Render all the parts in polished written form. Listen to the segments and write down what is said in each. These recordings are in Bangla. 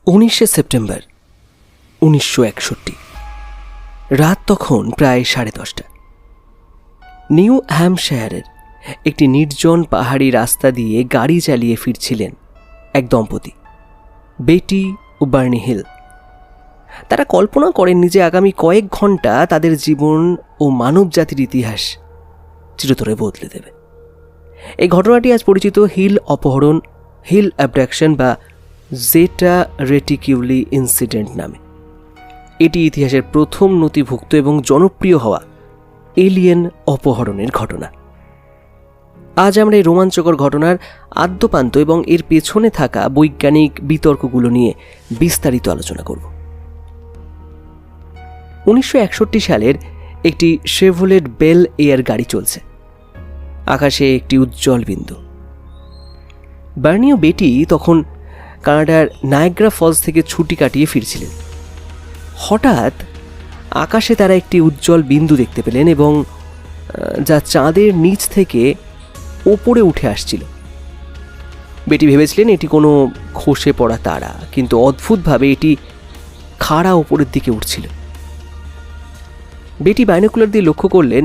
19শে সেপ্টেম্বর 1961। রাত তখন প্রায় 10:30। নিউ হ্যাম্পশায়ারের একটি নির্জন পাহাড়ি রাস্তা দিয়ে গাড়ি চালিয়ে ফিরছিলেন এক দম্পতি, বেটি ও বার্নি হিল। তারা কল্পনা করেননি যে আগামী কয়েক ঘন্টা তাদের জীবন ও মানব জাতির ইতিহাস চিরতরে বদলে দেবে। এই ঘটনাটি আজ পরিচিত হিল অপহরণ, হিল অ্যাবডাকশন বা জেটা রেটিকিউলি ইনসিডেন্ট নামে। এটি ইতিহাসের প্রথম নথিভুক্ত এবং জনপ্রিয় হওয়া এলিয়েন অপহরণের ঘটনা। আজ আমরা এই রোমাঞ্চকর ঘটনার আদ্যপান্ত এবং এর পেছনে থাকা বৈজ্ঞানিক বিতর্কগুলো নিয়ে বিস্তারিত আলোচনা করব। 1961 সালের একটি শেভরলেট বেল এয়ার গাড়ি চলছে। আকাশে একটি উজ্জ্বল বিন্দু। বার্নি ও বেটি তখন কানাডার নায়াগ্রা ফলস থেকে ছুটি কাটিয়ে ফিরছিলেন। হঠাৎ আকাশে তারা একটি উজ্জ্বল বিন্দু দেখতে পেলেন এবং যা চাঁদের নিচ থেকে ওপরে উঠে আসছিল। বেটি ভেবেছিলেন এটি কোনো খসে পড়া তারা, কিন্তু অদ্ভুতভাবে এটি খাড়া ওপরের দিকে উঠছিল। বেটি বাইনোকুলার দিয়ে লক্ষ্য করলেন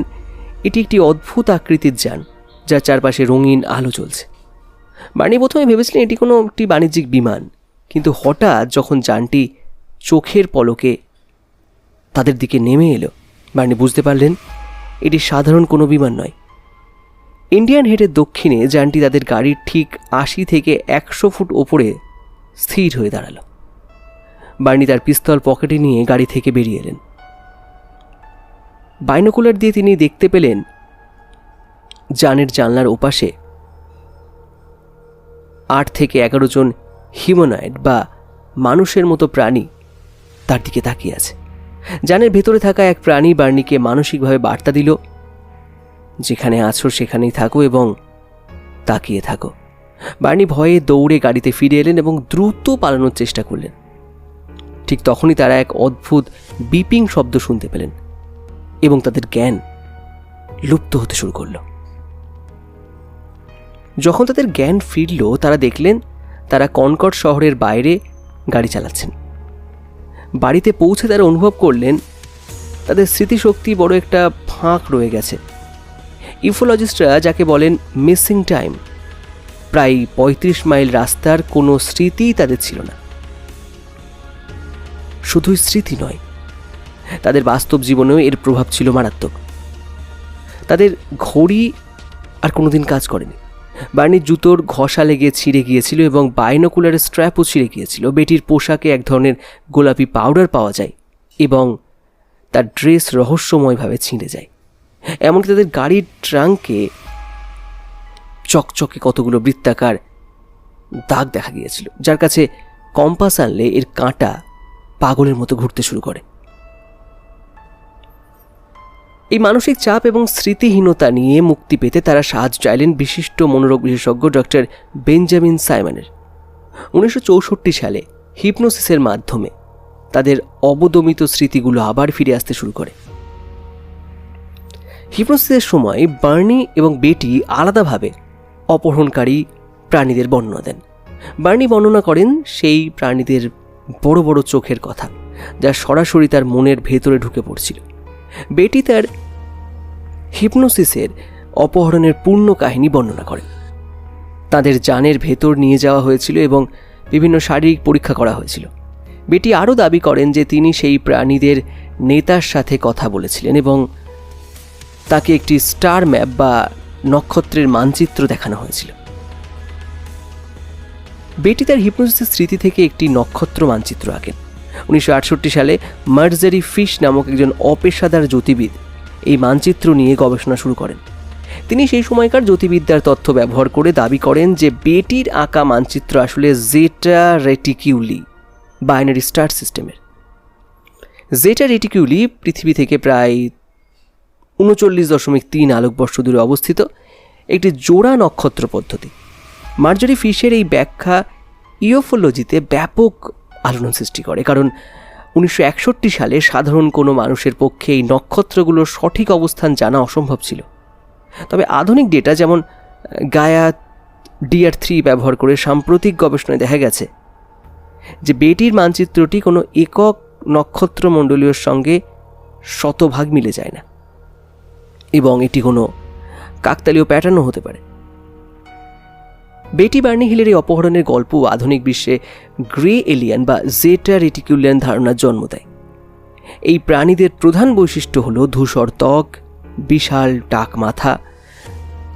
এটি একটি অদ্ভুত আকৃতির যান, যার চারপাশে রঙিন আলো জ্বলছে। বার্নি প্রথমে ভেবেছিলেন এটি কোনো একটি বাণিজ্যিক বিমান, কিন্তু হঠাৎ যখন যানটি চোখের পলকে তাদের দিকে নেমে এলো, বার্নি বুঝতে পারলেন এটি সাধারণ কোনো বিমান নয়। ইন্ডিয়ান হেডের দক্ষিণে যানটি তাদের গাড়ির ঠিক 80 থেকে 100 ফুট ওপরে স্থির হয়ে দাঁড়ালো। বার্নি তার পিস্তল পকেটে নিয়ে গাড়ি থেকে বেরিয়ে এলেন। বাইনোকুলার দিয়ে তিনি দেখতে পেলেন যানের জানলার ওপাশে 8 থেকে 11 জন হিউম্যানয়েড বা মানুষের মতো প্রাণী তার দিকে তাকিয়ে আছে। যানের ভেতরে থাকা এক প্রাণী বার্নিকে মানসিকভাবে বার্তা দিল, যেখানে আছো সেখানেই থাকো এবং তাকিয়ে থাকো। বার্নি ভয়ে দৌড়ে গাড়িতে ফিরে এলেন এবং দ্রুত পালানোর চেষ্টা করলেন। ঠিক তখনই তারা এক অদ্ভুত বিপিং শব্দ শুনতে পেলেন এবং তাদের জ্ঞান লুপ্ত হতে শুরু করল। যখন তাদের জ্ঞান ফিরল, তারা দেখলেন তারা কনকর্ড শহরের বাইরে গাড়ি চালাচ্ছেন। বাড়িতে পৌঁছে তারা অনুভব করলেন তাদের স্মৃতিশক্তি বড় একটা ফাঁক রয়ে গেছে। ইউফোলজিস্টরা যাকে বলেন মিসিং টাইম, প্রায় 35 মাইল রাস্তার কোনো স্মৃতিই তাদের ছিল না। শুধুই স্মৃতি নয়, তাদের বাস্তব জীবনেও এর প্রভাব ছিল মারাত্মক। তাদের ঘড়ি আর কোনোদিন কাজ করেনি। বার্নির জুতোর ঘষা লেগে ছিঁড়ে গিয়েছিল এবং বাইনোকুলারের স্ট্র্যাপও ছিঁড়ে গিয়েছিল। বেটির পোশাকে এক ধরনের গোলাপি পাউডার পাওয়া যায় এবং তার ড্রেস রহস্যময়ভাবে ছিঁড়ে যায়। এমনকি তাদের গাড়ির ট্রাঙ্কে চকচকে কতগুলো বৃত্তাকার দাগ দেখা গিয়েছিল, যার কাছে কম্পাস আনলে এর কাঁটা পাগলের মতো ঘুরতে শুরু করে। এই মানসিক চাপ এবং স্মৃতিহীনতা নিয়ে মুক্তি পেতে তারা সাহায্য চাইলেন বিশিষ্ট মনোরোগ বিশেষজ্ঞ ডক্টর বেঞ্জামিন সাইমনের। 1964 সালে হিপনোসিসের মাধ্যমে তাদের অবদমিত স্মৃতিগুলো আবার ফিরে আসতে শুরু করে। হিপনোসিসের সময় বার্নি এবং বেটি আলাদাভাবে অপহরণকারী প্রাণীদের বর্ণনা দেন। বার্নি বর্ণনা করেন সেই প্রাণীদের বড় বড় চোখের কথা, যা সরাসরি তার মনের ভেতরে ঢুকে পড়ছিল। বেটি তার হিপনোসিসের অপহরণের পূর্ণ কাহিনী বর্ণনা করেন। তাদের জানের ভেতর নিয়ে যাওয়া হয়েছিল এবং বিভিন্ন শারীরিক পরীক্ষা করা হয়েছিল। বেটি আরও দাবি করেন যে তিনি সেই প্রাণীদের নেতার সাথে কথা বলেছিলেন এবং তাকে একটি স্টার ম্যাপ বা নক্ষত্রের মানচিত্র দেখানো হয়েছিল। বেটি তার হিপনোসিসের স্মৃতি থেকে একটি নক্ষত্র মানচিত্র আঁকেন। 1968 সালে মার্জারি ফিশ নামক একজন অপেশাদার জ্যোতির্বিদ এই মানচিত্র নিয়ে গবেষণা শুরু করেন। তিনি সেই সময়কার জ্যোতির্বিদ্যার তথ্য ব্যবহার করে দাবি করেন যে বেটির আঁকা মানচিত্র আসলে জেটা রেটিকিউলি বাইনারি স্টার সিস্টেমের। জেটা রেটিকিউলি পৃথিবী থেকে প্রায় 39.3 আলোকবর্ষ দূরে অবস্থিত একটি জোড়া নক্ষত্র পদ্ধতি। মার্জারি ফিশের এই ব্যাখ্যা ইউফোলজিতে ব্যাপক আলোড়ন সৃষ্টি করে, কারণ 1961 সালে সাধারণ কোনো মানুষের পক্ষে এই নক্ষত্রগুলোর সঠিক অবস্থান জানা অসম্ভব ছিল। তবে আধুনিক ডেটা যেমন গায়া DR3 ব্যবহার করে সাম্প্রতিক গবেষণায় দেখা গেছে যে বেটির মানচিত্রটি কোনো একক নক্ষত্রমণ্ডলীয়র সঙ্গে শতভাগ মিলে যায় না এবং এটি কোনো কাকতালীয় প্যাটার্নও হতে পারে। বেটি বার্নি হিলের এই অপহরণের গল্প আধুনিক বিশ্বে গ্রে এলিয়ান বা জেটা রেটিকুলিয়ান ধারণার জন্ম দেয়। এই প্রাণীদের প্রধান বৈশিষ্ট্য হল ধূসর ত্বক, বিশাল টাক মাথা,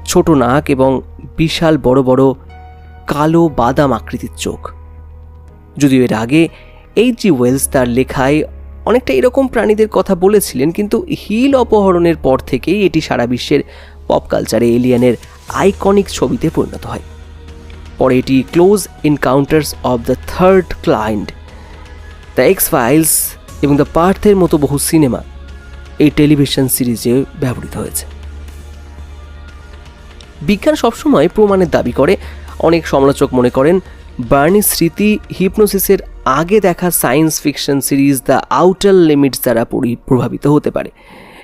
ছোট নাক এবং বিশাল বড় বড় কালো বাদাম আকৃতির চোখ। যদিও এর আগে H.G. ওয়েলস তার লেখায় অনেকটা এরকম প্রাণীদের কথা বলেছিলেন, কিন্তু হিল অপহরণের পর থেকেই এটি সারা বিশ্বের পপ কালচারে এলিয়ানের আইকনিক ছবিতে পরিণত হয়। পরে এটি close encounters of the third kind, the x-files এবং দ্য পার্থের মতো বহু সিনেমা এই টেলিভিশন সিরিজে ব্যবহৃত হয়েছে। বিজ্ঞান সবসময় প্রমাণের দাবি করে। অনেক সমালোচক মনে করেন বার্নির স্মৃতি হিপনোসিসের আগে দেখা science fiction series the outer limits দ্বারা প্রভাবিত হতে পারে।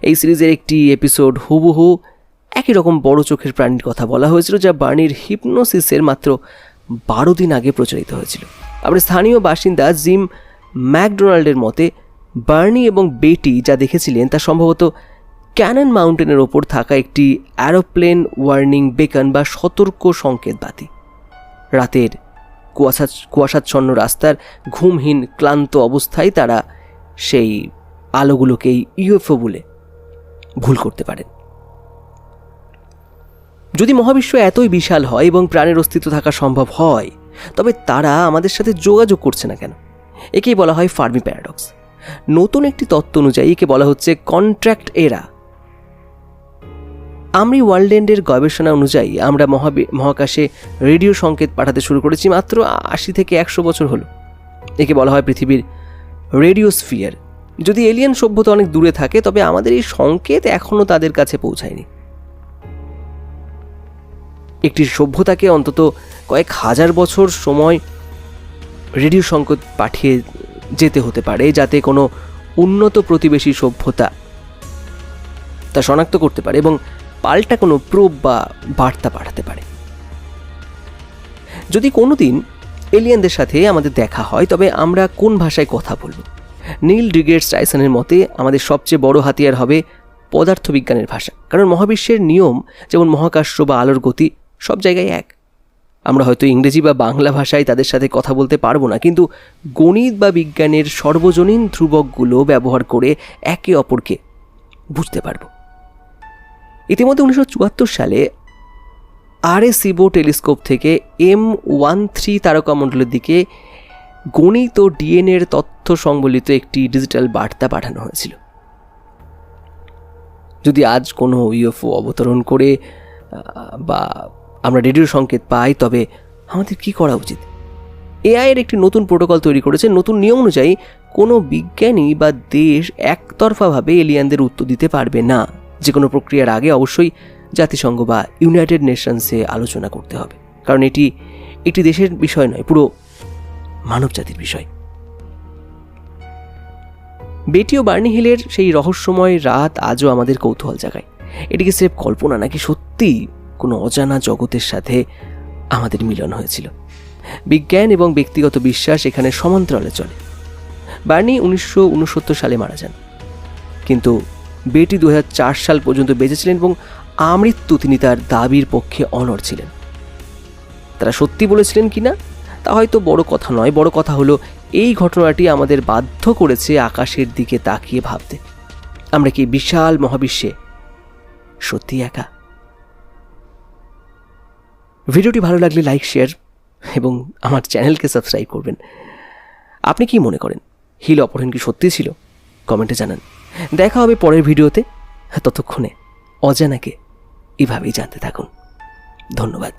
এই সিরিজের একটি এপিসোড হুবহু একই রকম বড় চোখের প্রাণীর কথা বলা হয়েছিল, যা বার্নির হিপনোসিসের মাত্র 12 দিন আগে প্রচারিত হয়েছিল। আবার স্থানীয় বাসিন্দা জিম ম্যাকডোনাল্ডের মতে বার্নি এবং বেটি যা দেখেছিলেন তা সম্ভবত ক্যানন মাউন্টেনের ওপর থাকা একটি অ্যারোপ্লেন ওয়ার্নিং বেকন বা সতর্ক সংকেত বাতি। রাতের কুয়াশাচ্ছন্ন রাস্তার ঘুমহীন ক্লান্ত অবস্থায় তারা সেই আলোগুলোকেই ইউএফও বলে ভুল করতে পারেন। যদি মহাবিশ্ব এতই বিশাল হয় এবং প্রাণের অস্তিত্ব থাকা সম্ভব হয়, তবে তারা আমাদের সাথে যোগাযোগ করছে না কেন? একেই বলা হয় ফার্মি প্যারাডক্স। নতুন একটি তত্ত্ব অনুযায়ী একে বলা হচ্ছে কন্ট্রাক্ট এরা। আমরি ওয়ার্ল্ডেন্ডের গবেষণা অনুযায়ী আমরা মহাকাশে রেডিও সংকেত পাঠাতে শুরু করেছি মাত্র 80 থেকে 100 বছর হলো। একে বলা হয় পৃথিবীর রেডিওস্ফিয়ার। যদি এলিয়েন সভ্যতা অনেক দূরে থাকে, তবে আমাদের এই সংকেত এখনও তাদের কাছে পৌঁছায়নি। একটি সভ্যতাকে অন্তত কয়েক হাজার বছর সময় রেডিও সংকেত পাঠিয়ে যেতে হতে পারে, যাতে কোনো উন্নত প্রতিবেশী সভ্যতা তা শনাক্ত করতে পারে এবং পাল্টা কোনো প্রোব বা বার্তা পাঠাতে পারে। যদি কোনোদিন এলিয়েনদের সাথে আমাদের দেখা হয়, তবে আমরা কোন ভাষায় কথা বলব? নীল ডিগ্রেডস টাইসনের মতে আমাদের সবচেয়ে বড় হাতিয়ার হবে পদার্থবিজ্ঞানের ভাষা, কারণ মহাবিশ্বের নিয়ম যেমন মহাকাশ বা আলোর গতি সব জায়গায় এক। আমরা হয়তো ইংরেজি বা বাংলা ভাষায় তাদের সাথে কথা বলতে পারবো না, কিন্তু গণিত বা বিজ্ঞানের সর্বজনীন ধ্রুবকগুলো ব্যবহার করে একে অপরকে বুঝতে পারব। ইতিমধ্যে 1974 সালে আরেসিবো টেলিস্কোপ থেকে M13 তারকামণ্ডলের দিকে গণিত ও ডিএনএর তথ্য সংবলিত একটি ডিজিটাল বার্তা পাঠানো হয়েছিল। যদি আজ কোনো ইউএফও অবতরণ করে বা আমরা রেডিও সংকেত পাই, তবে আমাদের কি করা উচিত? এআই এর একটি নতুন প্রোটোকল তৈরি করেছে। নতুন নিয়ম অনুযায়ী কোনো বিজ্ঞানী বা দেশ একতরফাভাবে এলিয়ানদের উত্তর দিতে পারবে না। যে কোনো প্রক্রিয়ার আগে অবশ্যই জাতিসংঘ বা ইউনাইটেড নেশনসে আলোচনা করতে হবে, কারণ এটি একটি দেশের বিষয় নয়, পুরো মানব জাতির বিষয়। বেটি ও বার্নি হিলের সেই রহস্যময় রাত আজও আমাদের কৌতূহল জাগায়। এটিকে স্রেফ কল্পনা নাকি সত্যি কোনো অজানা জগতের সাথে আমাদের মিলন হয়েছিল? বিজ্ঞান এবং ব্যক্তিগত বিশ্বাস এখানে সমান্তরালে চলে। বার্নি 1969 সালে মারা যান, কিন্তু বেটি 2004 সাল পর্যন্ত বেঁচেছিলেন এবং আমৃত্যু তিনি তার দাবির পক্ষে অনড় ছিলেন। তারা সত্যি বলেছিলেন কিনা তা হয়তো বড় কথা নয়, বড় কথা হলো এই ঘটনাটি আমাদের বাধ্য করেছে আকাশের দিকে তাকিয়ে ভাবতে, আমরা কি বিশাল মহাবিশ্বে সত্যি একা? ভিডিওটি ভালো লাগলে লাইক, শেয়ার এবং আমার চ্যানেলকে সাবস্ক্রাইব করবেন। আপনি কি মনে করেন, হিল অপহরণ কি সত্যি ছিল? কমেন্টে জানান। দেখা হবে পরের ভিডিওতে। ততক্ষণে অজানাকে এভাবেই জানতে থাকুন। ধন্যবাদ।